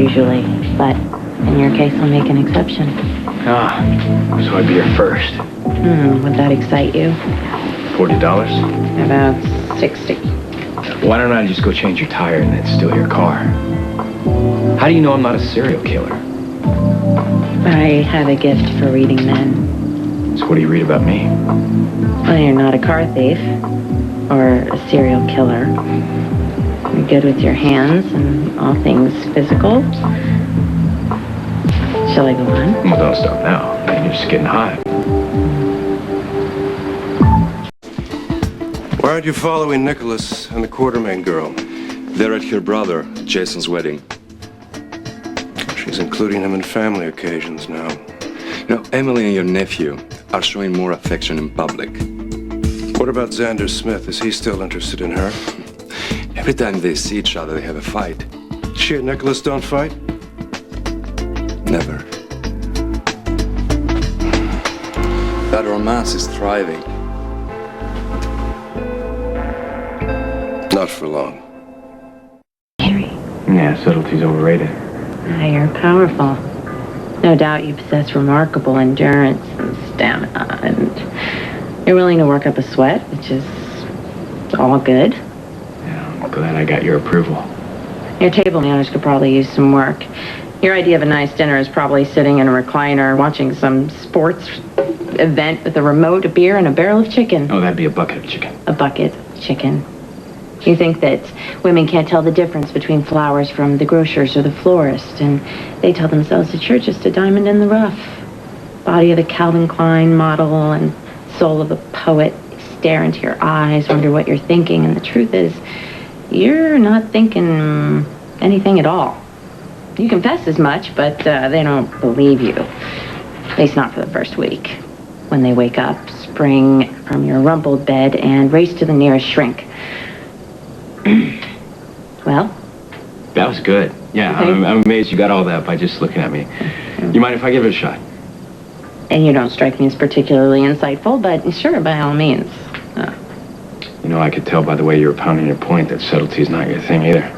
usually, but in your case, I'll make an exception. Ah, so I'd be your first. Would that excite you? $40? About 60. Why don't I just go change your tire and then steal your car? How do you know I'm not a serial killer? I have a gift for reading men. So what do you read about me? Well, you're not a car thief or a serial killer. You're good with your hands and all things physical. Shall I go on? Well, don't stop now. You're just getting hot. Why aren't you following Nikolas and the Quartermaine girl? They're at her brother, Jason's wedding. She's including him in family occasions now. You know, Emily and your nephew are showing more affection in public. What about Xander Smith? Is he still interested in her? Every time they see each other, they have a fight. She and Nikolas don't fight? Never. That romance is thriving. Not for long. Harry. Yeah, subtlety's overrated. You're powerful. No doubt you possess remarkable endurance and stamina, and you're willing to work up a sweat, which is all good. Yeah, I'm glad I got your approval. Your table manners could probably use some work. Your idea of a nice dinner is probably sitting in a recliner watching some sports event with a remote, a beer, and a barrel of chicken. Oh, that'd be a bucket of chicken. A bucket of chicken. You think that women can't tell the difference between flowers from the grocer's or the florist, and they tell themselves that you're just a diamond in the rough. Body of the Calvin Klein model and soul of the poet. Stare into your eyes, wonder what you're thinking, and the truth is, you're not thinking anything at all. You confess as much, but they don't believe you. At least not for the first week. When they wake up, spring from your rumpled bed, and race to the nearest shrink. Well? That was good. Yeah, Okay. I'm amazed you got all that by just looking at me. You mind if I give it a shot? And you don't strike me as particularly insightful, but sure, by all means. You know, I could tell by the way you were pounding your point that subtlety's not your thing either.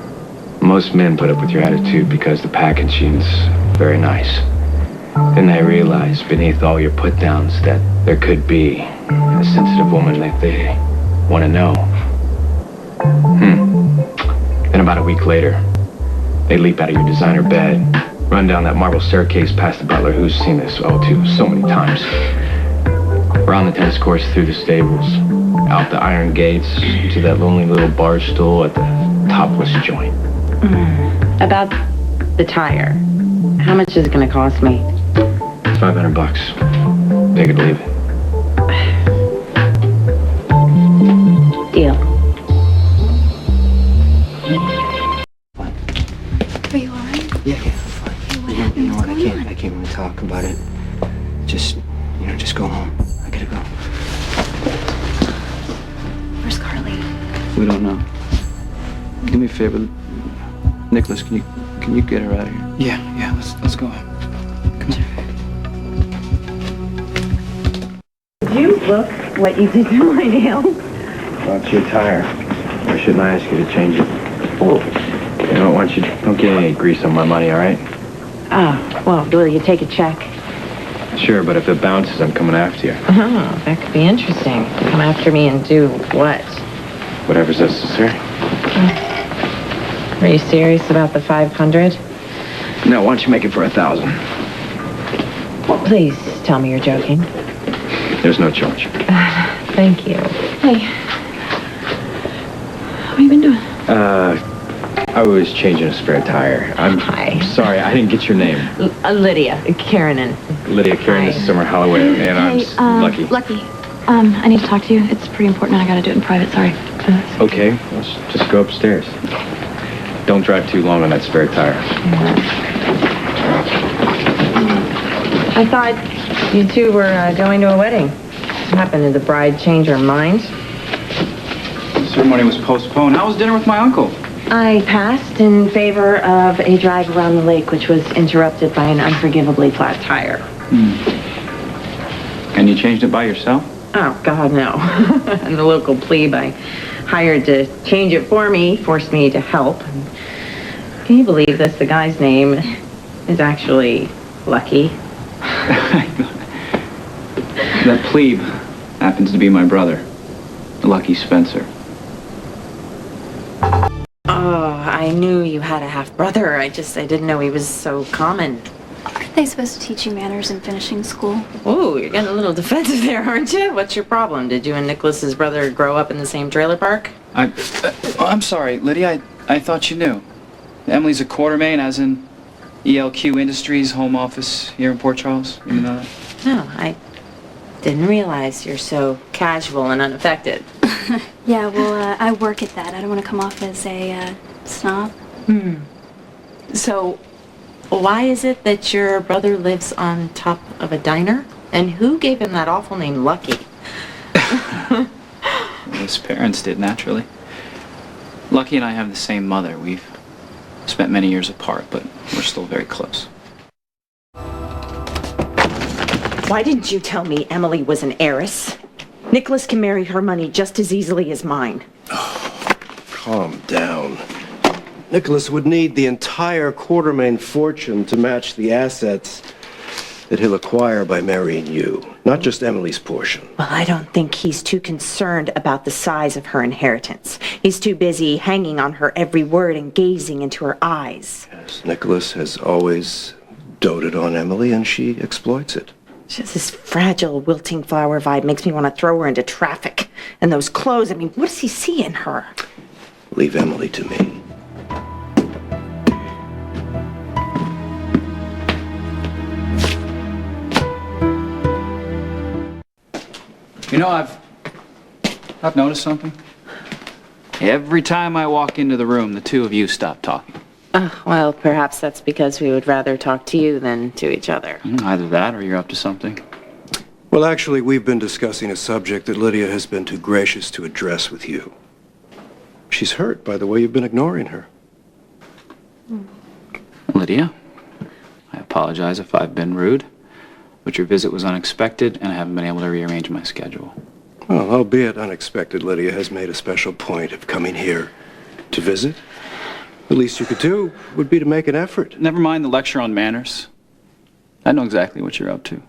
Most men put up with your attitude because the packaging's very nice. Then they realize beneath all your put-downs that there could be a sensitive woman that they want to know. Then about a week later, they leap out of your designer bed, run down that marble staircase past the butler who's seen this, so many times. Around the tennis courts, through the stables, out the iron gates, to that lonely little bar stool at the topless joint. About the tire. How much is it going to cost me? $500. Take it or leave it. Deal. Are you alright? Yeah, fine. You know what? I can't even talk about it. Just go home. I gotta go. Where's Carly? We don't know. Do me a favor, Nikolas. Can you get her out of here? Yeah. Let's go. Come on. Did you look what you did to my nails? Well, it's your tire. Or shouldn't I ask you to change it? Oh. You know, don't get any grease on my money, all right? Well, will you take a check? Sure, but if it bounces, I'm coming after you. Oh, that could be interesting. Come after me and do what? Whatever's necessary. Are you serious about the 500? No, why don't you make it for 1,000? Please tell me you're joking. There's no charge. Thank you. Hey. What have you been doing? I was changing a spare tire. Hi. Sorry, I didn't get your name. Lydia, Karen. Lydia, Karen, Hi. this is Summer Holloway, and I'm Lucky. Lucky. I need to talk to you. It's pretty important and I gotta do it in private, sorry. Okay, let's just go upstairs. Don't drive too long on that spare tire. I thought you two were going to a wedding. What happened? Did the bride change her mind? The ceremony was postponed. How was dinner with my uncle? I passed in favor of a drive around the lake, which was interrupted by an unforgivably flat tire. And you changed it by yourself? Oh, God, no. And the local plebe I hired to change it for me forced me to help. Can you believe this? The guy's name is actually Lucky. That plebe happens to be my brother, Lucky Spencer. Oh, I knew you had a half-brother. I didn't know he was so common. Aren't they supposed to teach you manners in finishing school? Oh, you're getting a little defensive there, aren't you? What's your problem? Did you and Nikolas's brother grow up in the same trailer park? I'm sorry, Lydia. I thought you knew. Emily's a Quartermaine, as in ELQ Industries home office here in Port Charles. You know that? No, I didn't realize you're so casual and unaffected. Yeah, well, I work at that. I don't want to come off as a snob. So, why is it that your brother lives on top of a diner? And who gave him that awful name, Lucky? Well, his parents did, naturally. Lucky and I have the same mother. We've spent many years apart, but we're still very close. Why didn't you tell me Emily was an heiress? Nikolas can marry her money just as easily as mine. Calm down. Nikolas would need the entire Quartermaine fortune to match the assets that he'll acquire by marrying you, not just Emily's portion. Well, I don't think he's too concerned about the size of her inheritance. He's too busy hanging on her every word and gazing into her eyes. Yes, Nikolas has always doted on Emily, and she exploits it. She has this fragile, wilting flower vibe. Makes me want to throw her into traffic. And those clothes, I mean, what does he see in her? Leave Emily to me. You know, I've noticed something. Every time I walk into the room, the two of you stop talking. Well, perhaps that's because we would rather talk to you than to each other. Either that or you're up to something. Well, actually, we've been discussing a subject that Lydia has been too gracious to address with you. She's hurt by the way you've been ignoring her. Lydia, I apologize if I've been rude, but your visit was unexpected and I haven't been able to rearrange my schedule. Well, albeit unexpected, Lydia has made a special point of coming here to visit. The least you could do would be to make an effort. Never mind the lecture on manners. I know exactly what you're up to.